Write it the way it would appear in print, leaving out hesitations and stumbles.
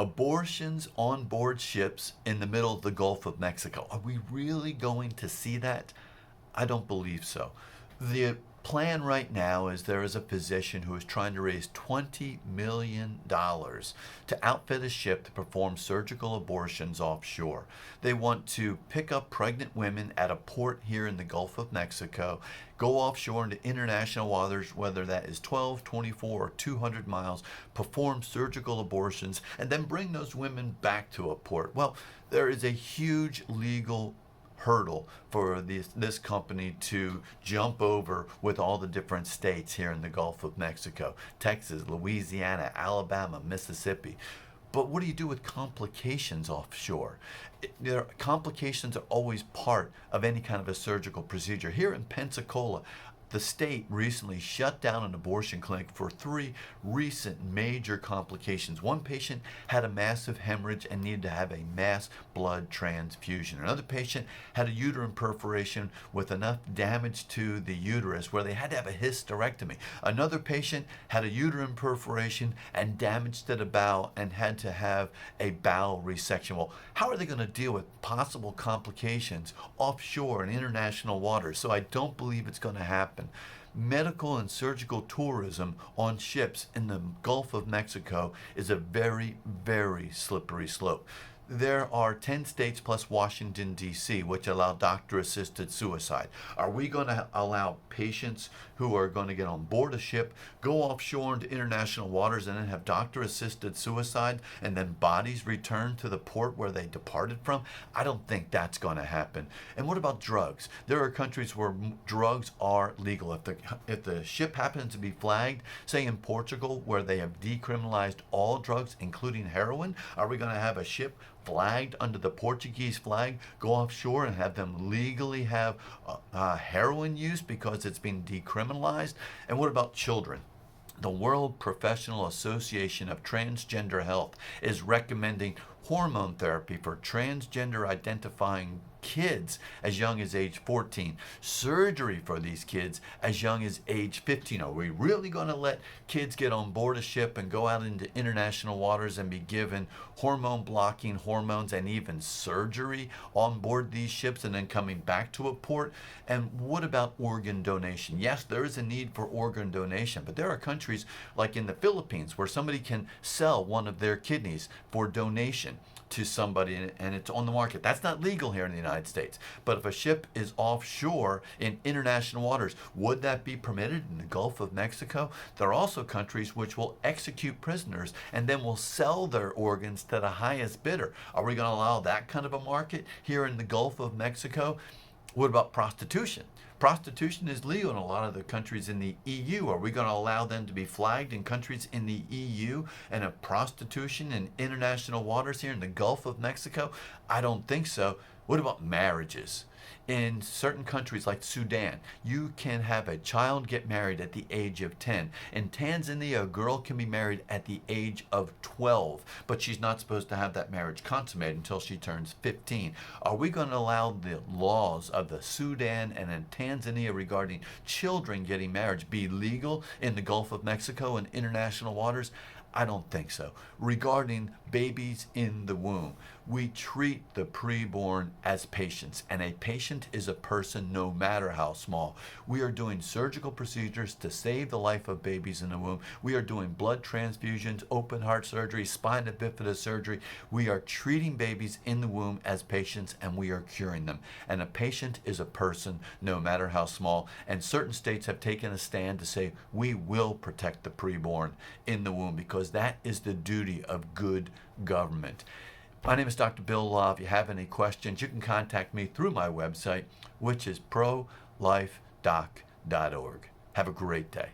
Abortions on board ships in the middle of the Gulf of Mexico. Are we really going to see that? I don't believe so. The plan right now is there is a physician who is trying to raise $20 million to outfit a ship to perform surgical abortions offshore. They want to pick up pregnant women at a port here in the Gulf of Mexico, go offshore into international waters, whether that is 12, 24, or 200 miles, perform surgical abortions, and then bring those women back to a port. Well, there is a huge legal hurdle for this company to jump over with all the different states here in the Gulf of Mexico: Texas, Louisiana, Alabama, Mississippi. But what do you do with complications offshore? Complications are always part of any kind of a surgical procedure. Here in Pensacola, the state recently shut down an abortion clinic for 3 recent major complications. One patient had a massive hemorrhage and needed to have a mass blood transfusion. Another patient had a uterine perforation with enough damage to the uterus where they had to have a hysterectomy. Another patient had a uterine perforation and damage to the bowel and had to have a bowel resection. Well, how are they going to deal with possible complications offshore in international waters? So I don't believe it's going to happen. Medical and surgical tourism on ships in the Gulf of Mexico is a very, very slippery slope. There are 10 states plus Washington, D.C., which allow doctor-assisted suicide. Are we going to allow patients who are going to get on board a ship, go offshore into international waters, and then have doctor-assisted suicide, and then bodies returned to the port where they departed from? I don't think that's going to happen. And what about drugs? There are countries where drugs are legal. If the ship happens to be flagged, say in Portugal, where they have decriminalized all drugs, including heroin, are we going to have a ship flagged under the Portuguese flag, go offshore and have them legally have heroin use because it's been decriminalized? And what about children? The World Professional Association of Transgender Health is recommending hormone therapy for transgender identifying kids as young as age 14, surgery for these kids as young as age 15. Are we really going to let kids get on board a ship and go out into international waters and be given hormone blocking hormones and even surgery on board these ships and then coming back to a port? And what about organ donation? Yes, there is a need for organ donation, but there are countries like in the Philippines where somebody can sell one of their kidneys for donation to somebody and it's on the market. That's not legal here in the United States. But if a ship is offshore in international waters, would that be permitted in the Gulf of Mexico? There are also countries which will execute prisoners and then will sell their organs to the highest bidder. Are we going to allow that kind of a market here in the Gulf of Mexico? What about prostitution? Prostitution is legal in a lot of the countries in the EU. Are we going to allow them to be flagged in countries in the EU and have prostitution in international waters here in the Gulf of Mexico? I don't think so. What about marriages? In certain countries like Sudan, you can have a child get married at the age of 10. In Tanzania, a girl can be married at the age of 12, but she's not supposed to have that marriage consummated until she turns 15. Are we going to allow the laws of the Sudan and in Tanzania regarding children getting married be legal in the Gulf of Mexico and international waters? I don't think so. Regarding babies in the womb, we treat the preborn as patients, and a patient is a person no matter how small. We are doing surgical procedures to save the life of babies in the womb. We are doing blood transfusions, open heart surgery, spina bifida surgery. We are treating babies in the womb as patients, and we are curing them. And a patient is a person no matter how small. And certain states have taken a stand to say we will protect the preborn in the womb because that is the duty of good government. My name is Dr. Bill Law. If you have any questions, you can contact me through my website, which is prolifedoc.org. Have a great day.